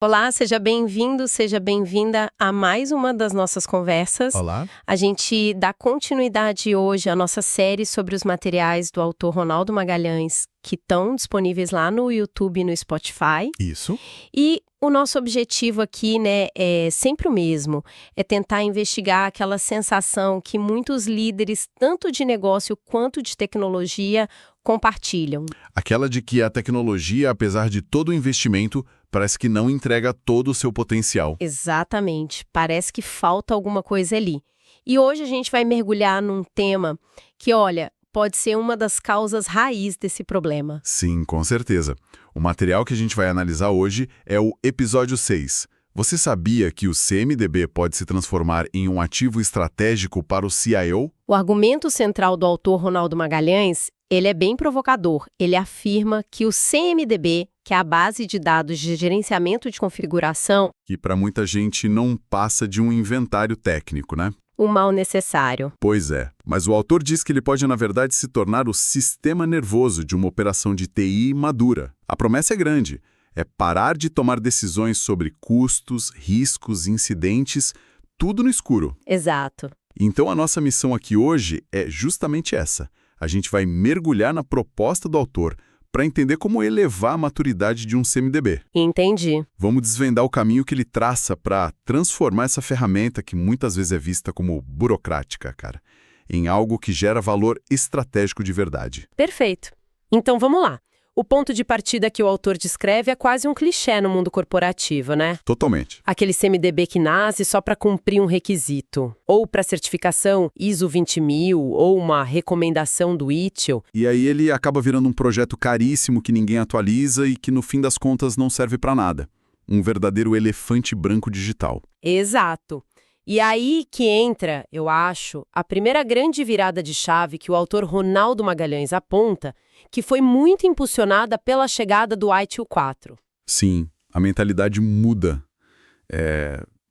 Olá, seja bem-vindo, seja bem-vinda a mais uma das nossas conversas. Olá. A gente dá continuidade hoje à nossa série sobre os materiais do autor Ronaldo Magalhães, que estão disponíveis lá no YouTube e no Spotify. Isso. E o nosso objetivo aqui, né, é sempre o mesmo, é tentar investigar aquela sensação que muitos líderes, tanto de negócio quanto de tecnologia, compartilham. Aquela de que a tecnologia, apesar de todo o investimento, parece que não entrega todo o seu potencial. Exatamente, parece que falta alguma coisa ali. E hoje a gente vai mergulhar num tema que, olha, pode ser uma das causas raiz desse problema. Sim, com certeza. O material que a gente vai analisar hoje é o episódio 6. Você sabia que o CMDB pode se transformar em um ativo estratégico para o CIO? O argumento central do autor Ronaldo Magalhães, ele é bem provocador. Ele afirma que o CMDB, que é a base de dados de gerenciamento de configuração, Que para muita gente não passa de um inventário técnico, né? um mal necessário. Pois é, mas o autor diz que ele pode, na verdade, se tornar o sistema nervoso de uma operação de TI madura. A promessa é grande. É parar de tomar decisões sobre custos, riscos, incidentes, tudo no escuro. Exato. Então a nossa missão aqui hoje é justamente essa. A gente vai mergulhar na proposta do autor para entender como elevar a maturidade de um CMDB. Entendi. Vamos desvendar o caminho que ele traça para transformar essa ferramenta, que muitas vezes é vista como burocrática, cara, em algo que gera valor estratégico de verdade. Perfeito. Então vamos lá. O ponto de partida que o autor descreve é quase um clichê no mundo corporativo, né? Totalmente. Aquele CMDB que nasce só para cumprir um requisito, ou para certificação ISO 20000, ou uma recomendação do ITIL. E aí ele acaba virando um projeto caríssimo que ninguém atualiza e que no fim das contas não serve para nada. Um verdadeiro elefante branco digital. Exato. E aí que entra, eu acho, a primeira grande virada de chave que o autor Ronaldo Magalhães aponta, que foi muito impulsionada pela chegada do ITIL 4. Sim, a mentalidade muda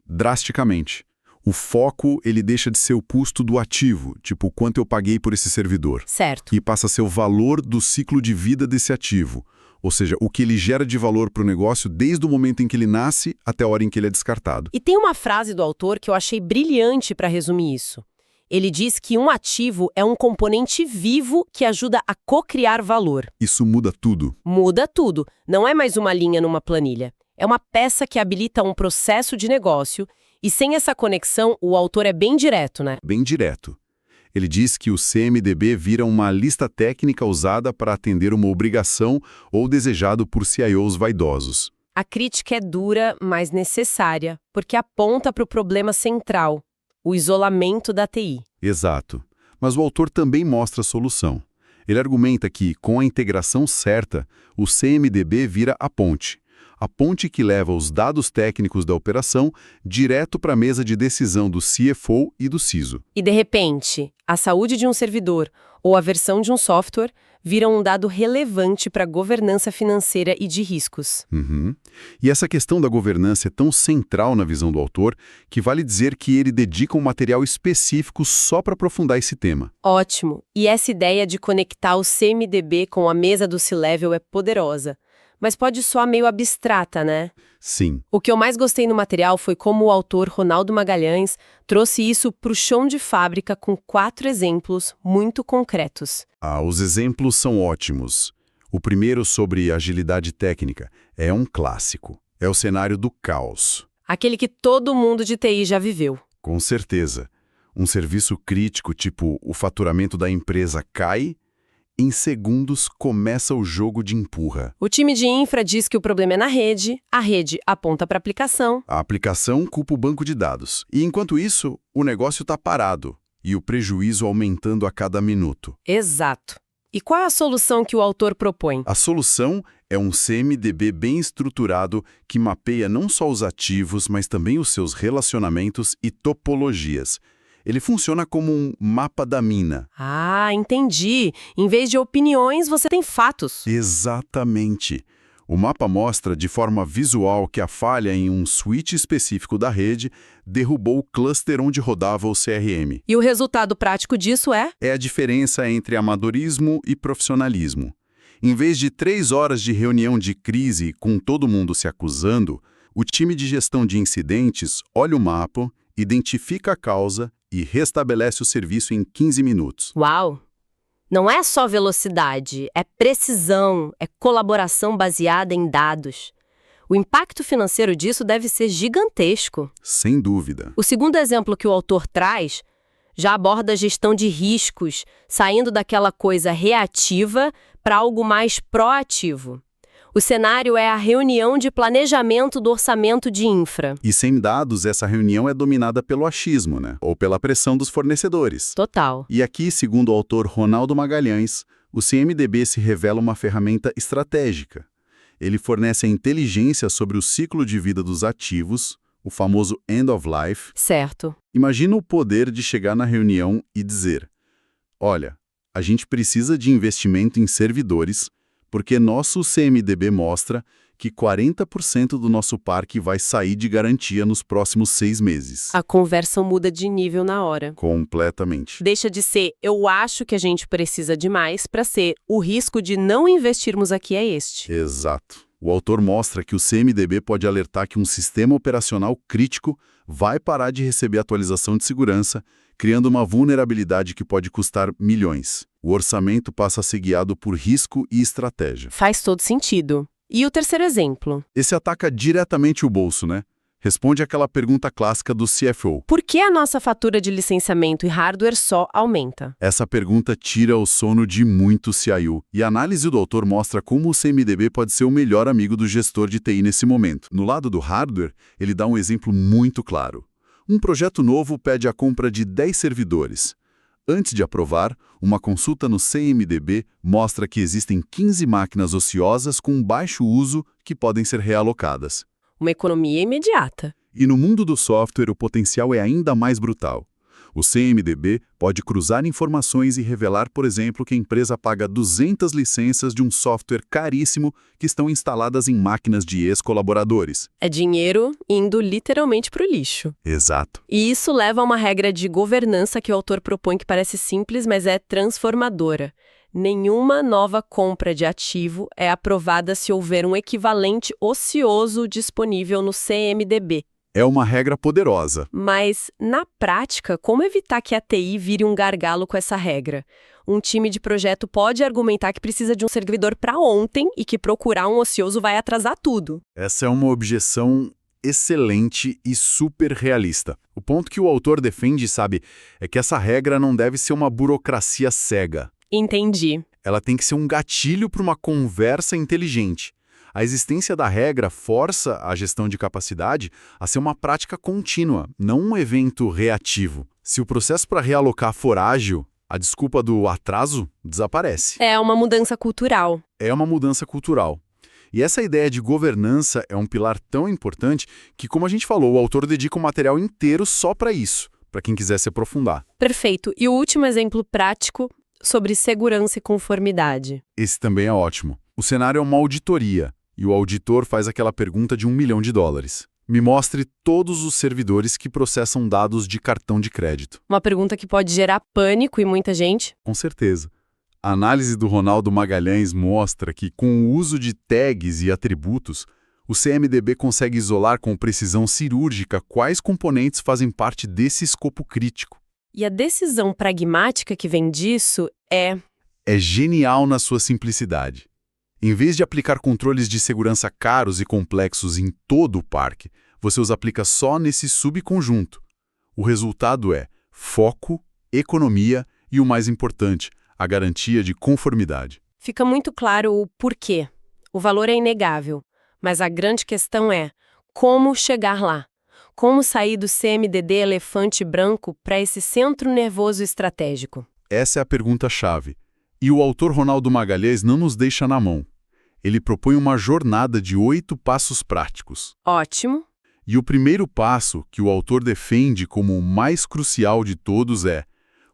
drasticamente. O foco ele deixa de ser o custo do ativo, tipo quanto eu paguei por esse servidor, Certo. e passa a ser o valor do ciclo de vida desse ativo, ou seja, o que ele gera de valor para o negócio desde o momento em que ele nasce até a hora em que ele é descartado. E tem uma frase do autor que eu achei brilhante para resumir isso. Ele diz que um ativo é um componente vivo que ajuda a co-criar valor. Isso muda tudo. Muda tudo. Não é mais uma linha numa planilha. É uma peça que habilita um processo de negócio e sem essa conexão, o autor é bem direto, né? Bem direto. Ele diz que o CMDB vira uma lista técnica usada para atender uma obrigação ou desejado por CIOs vaidosos. A crítica é dura, mas necessária, porque aponta para o problema central, o isolamento da TI. Exato. Mas o autor também mostra a solução. Ele argumenta que, com a integração certa, o CMDB vira a ponte. A ponte que leva os dados técnicos da operação direto para a mesa de decisão do CFO e do CISO. E, de repente, a saúde de um servidor ou a versão de um software viram um dado relevante para a governança financeira e de riscos. E essa questão da governança é tão central na visão do autor que vale dizer que ele dedica um material específico só para aprofundar esse tema. Ótimo! E essa ideia de conectar o CMDB com a mesa do C-Level é poderosa. Mas pode soar meio abstrata, né? Sim. O que eu mais gostei no material foi como o autor Ronaldo Magalhães trouxe isso para o chão de fábrica com 4 exemplos muito concretos. Os exemplos são ótimos. O primeiro, sobre agilidade técnica, é um clássico. É o cenário do caos. Aquele que todo mundo de TI já viveu. Com certeza. Um serviço crítico, tipo o faturamento da empresa cai, em segundos começa o jogo de empurra. O time de infra diz que o problema é na rede, a rede aponta para a aplicação. A aplicação culpa o banco de dados. E enquanto isso, o negócio está parado e o prejuízo aumentando a cada minuto. Exato. E qual é a solução que o autor propõe? A solução é um CMDB bem estruturado que mapeia não só os ativos, mas também os seus relacionamentos e topologias. Ele funciona como um mapa da mina. Ah, entendi. Em vez de opiniões, você tem fatos. Exatamente. O mapa mostra de forma visual que a falha em um switch específico da rede derrubou o cluster onde rodava o CRM. E o resultado prático disso é? É a diferença entre amadorismo e profissionalismo. Em vez de 3 horas de reunião de crise com todo mundo se acusando, O time de gestão de incidentes olha o mapa, identifica a causa e restabelece o serviço em 15 minutos. Uau! Não é só velocidade, é precisão, é colaboração baseada em dados. O impacto financeiro disso deve ser gigantesco. Sem dúvida. O segundo exemplo que o autor traz já aborda a gestão de riscos, saindo daquela coisa reativa para algo mais proativo. O cenário é a reunião de planejamento do orçamento de infra. E sem dados, essa reunião é dominada pelo achismo, né? Ou pela pressão dos fornecedores. Total. E aqui, segundo o autor Ronaldo Magalhães, o CMDB se revela uma ferramenta estratégica. Ele fornece a inteligência sobre o ciclo de vida dos ativos, o famoso end of life. Certo. Imagina o poder de chegar na reunião e dizer: olha, a gente precisa de investimento em servidores, porque nosso CMDB mostra que 40% do nosso parque vai sair de garantia nos próximos 6 meses. A conversa muda de nível na hora. Completamente. Deixa de ser eu acho que a gente precisa de mais para ser o risco de não investirmos aqui é este. Exato. O autor mostra que o CMDB pode alertar que um sistema operacional crítico vai parar de receber atualização de segurança, criando uma vulnerabilidade que pode custar milhões. O orçamento passa a ser guiado por risco e estratégia. Faz todo sentido. E o terceiro exemplo? Esse ataca diretamente o bolso, né? Responde àquela pergunta clássica do CFO. Por que a nossa fatura de licenciamento e hardware só aumenta? Essa pergunta tira o sono de muito CIO, e a análise do autor mostra como o CMDB pode ser o melhor amigo do gestor de TI nesse momento. No lado do hardware, ele dá um exemplo muito claro. Um projeto novo pede a compra de 10 servidores. Antes de aprovar, uma consulta no CMDB mostra que existem 15 máquinas ociosas com baixo uso que podem ser realocadas. Uma economia imediata. E no mundo do software, o potencial é ainda mais brutal. O CMDB pode cruzar informações e revelar, por exemplo, que a empresa paga 200 licenças de um software caríssimo que estão instaladas em máquinas de ex-colaboradores. É dinheiro indo literalmente para o lixo. Exato. E isso leva a uma regra de governança que o autor propõe que parece simples, mas é transformadora. Nenhuma nova compra de ativo é aprovada se houver um equivalente ocioso disponível no CMDB. É uma regra poderosa. Mas, na prática, como evitar que a TI vire um gargalo com essa regra? Um time de projeto pode argumentar que precisa de um servidor para ontem e que procurar um ocioso vai atrasar tudo. Essa é uma objeção excelente e super realista. O ponto que o autor defende, sabe, é que essa regra não deve ser uma burocracia cega. Entendi. Ela tem que ser um gatilho para uma conversa inteligente. A existência da regra força a gestão de capacidade a ser uma prática contínua, não um evento reativo. Se o processo para realocar for ágil, a desculpa do atraso desaparece. É uma mudança cultural. É uma mudança cultural. E essa ideia de governança é um pilar tão importante que, como a gente falou, o autor dedica um material inteiro só para isso, para quem quiser se aprofundar. Perfeito. E o último exemplo prático sobre segurança e conformidade. Esse também é ótimo. O cenário é uma auditoria, e o auditor faz aquela pergunta de $1 milhão. Me mostre todos os servidores que processam dados de cartão de crédito. Uma pergunta que pode gerar pânico em muita gente. Com certeza. A análise do Ronaldo Magalhães mostra que, com o uso de tags e atributos, o CMDB consegue isolar com precisão cirúrgica quais componentes fazem parte desse escopo crítico. E a decisão pragmática que vem disso é genial na sua simplicidade. Em vez de aplicar controles de segurança caros e complexos em todo o parque, você os aplica só nesse subconjunto. O resultado é foco, economia e, o mais importante, a garantia de conformidade. Fica muito claro o porquê. O valor é inegável, mas a grande questão é como chegar lá. Como sair do CMDB elefante branco para esse centro nervoso estratégico? Essa é a pergunta-chave. E o autor Ronaldo Magalhães não nos deixa na mão. Ele propõe uma jornada de 8 passos práticos. Ótimo. E o primeiro passo, que o autor defende como o mais crucial de todos, é: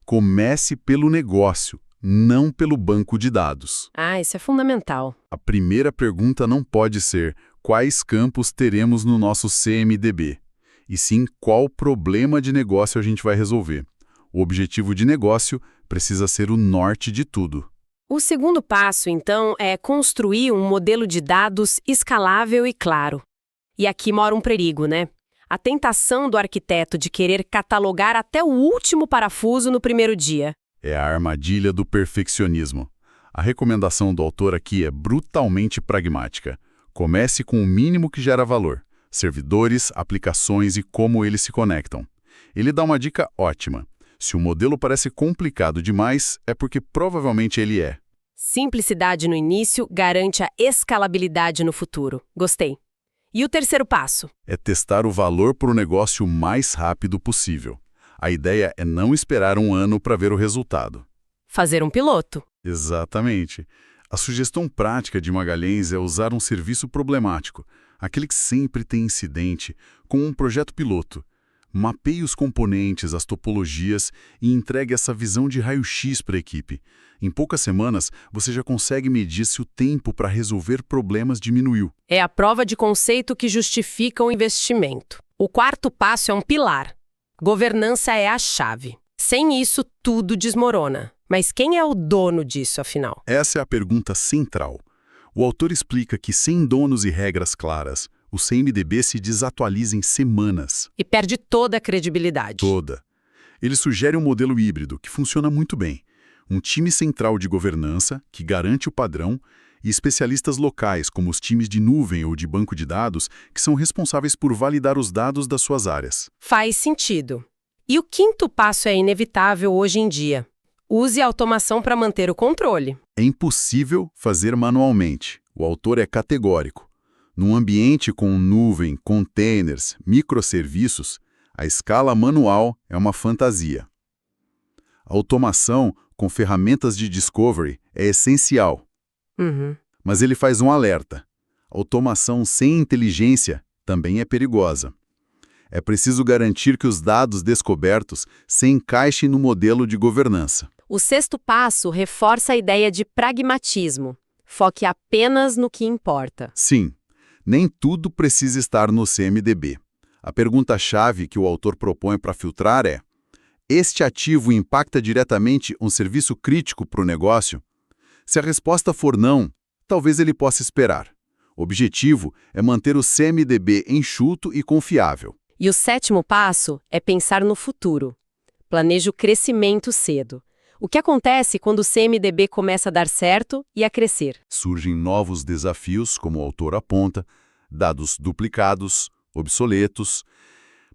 comece pelo negócio, não pelo banco de dados. Isso é fundamental. A primeira pergunta não pode ser quais campos teremos no nosso CMDB, e sim qual problema de negócio a gente vai resolver. O objetivo de negócio precisa ser o norte de tudo. O segundo passo, então, é construir um modelo de dados escalável e claro. E aqui mora um perigo, né? A tentação do arquiteto de querer catalogar até o último parafuso no primeiro dia. É a armadilha do perfeccionismo. A recomendação do autor aqui é brutalmente pragmática. Comece com o mínimo que gera valor: servidores, aplicações e como eles se conectam. Ele dá uma dica ótima. Se o modelo parece complicado demais, é porque provavelmente ele é. Simplicidade no início garante a escalabilidade no futuro. Gostei. E o terceiro passo? É testar o valor para o negócio o mais rápido possível. A ideia é não esperar um ano para ver o resultado. Fazer um piloto. Exatamente. A sugestão prática de Magalhães é usar um serviço problemático, aquele que sempre tem incidente, com um projeto piloto. Mapeie os componentes, as topologias e entregue essa visão de raio-x para a equipe. Em poucas semanas, você já consegue medir se o tempo para resolver problemas diminuiu. É a prova de conceito que justifica o investimento. O quarto passo é um pilar. Governança é a chave. Sem isso, tudo desmorona. Mas quem é o dono disso, afinal? Essa é a pergunta central. O autor explica que sem donos e regras claras, o CMDB se desatualiza em semanas. E perde toda a credibilidade. Toda. Ele sugere um modelo híbrido que funciona muito bem. Um time central de governança, que garante o padrão, e especialistas locais, como os times de nuvem ou de banco de dados, que são responsáveis por validar os dados das suas áreas. Faz sentido. E o quinto passo é inevitável hoje em dia. Use a automação para manter o controle. É impossível fazer manualmente. O autor é categórico. Num ambiente com nuvem, containers, microserviços, a escala manual é uma fantasia. A automação com ferramentas de discovery é essencial. Mas ele faz um alerta. Automação sem inteligência também é perigosa. É preciso garantir que os dados descobertos se encaixem no modelo de governança. O sexto passo reforça a ideia de pragmatismo. Foque apenas no que importa. Sim, nem tudo precisa estar no CMDB. A pergunta-chave que o autor propõe para filtrar é: este ativo impacta diretamente um serviço crítico para o negócio? Se a resposta for não, talvez ele possa esperar. O objetivo é manter o CMDB enxuto e confiável. E o sétimo passo é pensar no futuro. Planeje o crescimento cedo. O que acontece quando o CMDB começa a dar certo e a crescer? Surgem novos desafios, como o autor aponta, dados duplicados, obsoletos.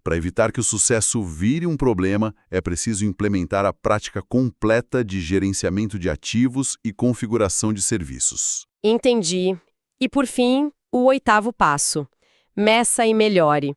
Para evitar que o sucesso vire um problema, é preciso implementar a prática completa de gerenciamento de ativos e configuração de serviços. Entendi. E por fim, o oitavo passo. Meça e melhore.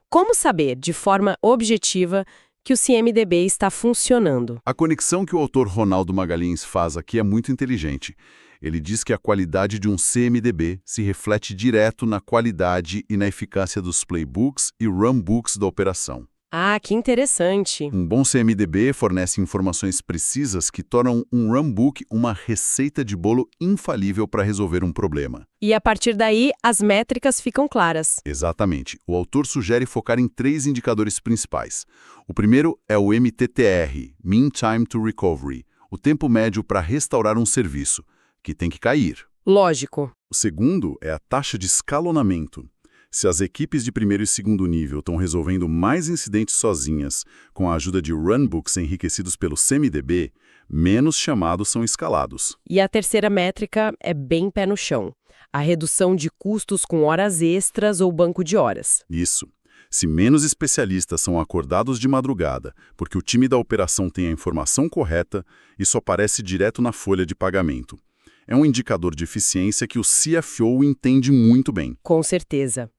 Como saber, de forma objetiva, que o CMDB está funcionando? A conexão que o autor Ronaldo Magalhães faz aqui é muito inteligente. Ele diz que a qualidade de um CMDB se reflete direto na qualidade e na eficácia dos playbooks e runbooks da operação. Ah, que interessante. Um bom CMDB fornece informações precisas que tornam um runbook uma receita de bolo infalível para resolver um problema. E a partir daí, as métricas ficam claras. Exatamente. O autor sugere focar em 3 indicadores principais. O primeiro é o MTTR, Mean Time to Recovery, o tempo médio para restaurar um serviço, que tem que cair. Lógico. O segundo é a taxa de escalonamento. Se as equipes de primeiro e segundo nível estão resolvendo mais incidentes sozinhas, com a ajuda de runbooks enriquecidos pelo CMDB, menos chamados são escalados. E a terceira métrica é bem pé no chão. A redução de custos com horas extras ou banco de horas. Isso. Se menos especialistas são acordados de madrugada, porque o time da operação tem a informação correta, isso aparece direto na folha de pagamento. É um indicador de eficiência que o CFO entende muito bem. Com certeza.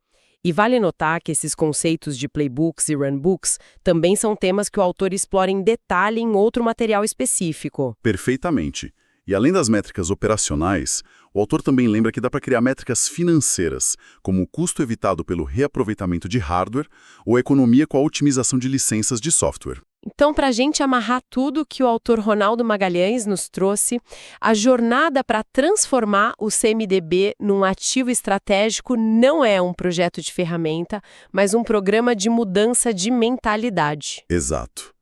E vale notar que esses conceitos de playbooks e runbooks também são temas que o autor explora em detalhe em outro material específico. Perfeitamente. E além das métricas operacionais, o autor também lembra que dá para criar métricas financeiras, como o custo evitado pelo reaproveitamento de hardware ou a economia com a otimização de licenças de software. Então, para a gente amarrar tudo que o autor Ronaldo Magalhães nos trouxe, a jornada para transformar o CMDB num ativo estratégico não é um projeto de ferramenta, mas um programa de mudança de mentalidade. Exato.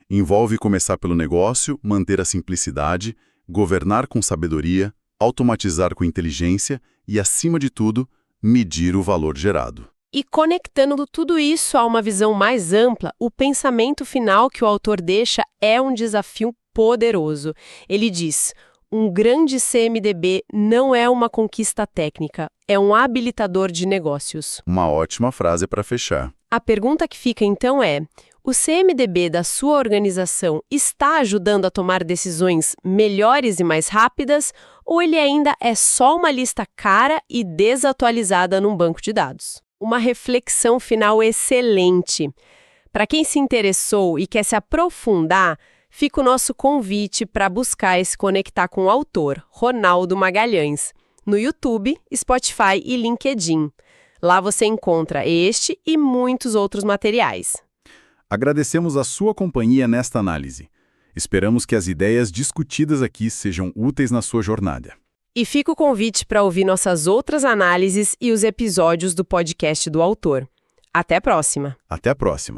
Envolve começar pelo negócio, manter a simplicidade, governar com sabedoria, automatizar com inteligência e, acima de tudo, medir o valor gerado. E conectando tudo isso a uma visão mais ampla, o pensamento final que o autor deixa é um desafio poderoso. Ele diz: um grande CMDB não é uma conquista técnica, é um habilitador de negócios. Uma ótima frase para fechar. A pergunta que fica então é: o CMDB da sua organização está ajudando a tomar decisões melhores e mais rápidas, ou ele ainda é só uma lista cara e desatualizada num banco de dados? Uma reflexão final excelente. Para quem se interessou e quer se aprofundar, fica o nosso convite para buscar e se conectar com o autor, Ronaldo Magalhães, no YouTube, Spotify e LinkedIn. Lá você encontra este e muitos outros materiais. Agradecemos a sua companhia nesta análise. Esperamos que as ideias discutidas aqui sejam úteis na sua jornada. E fica o convite para ouvir nossas outras análises e os episódios do podcast do autor. Até a próxima! Até a próxima!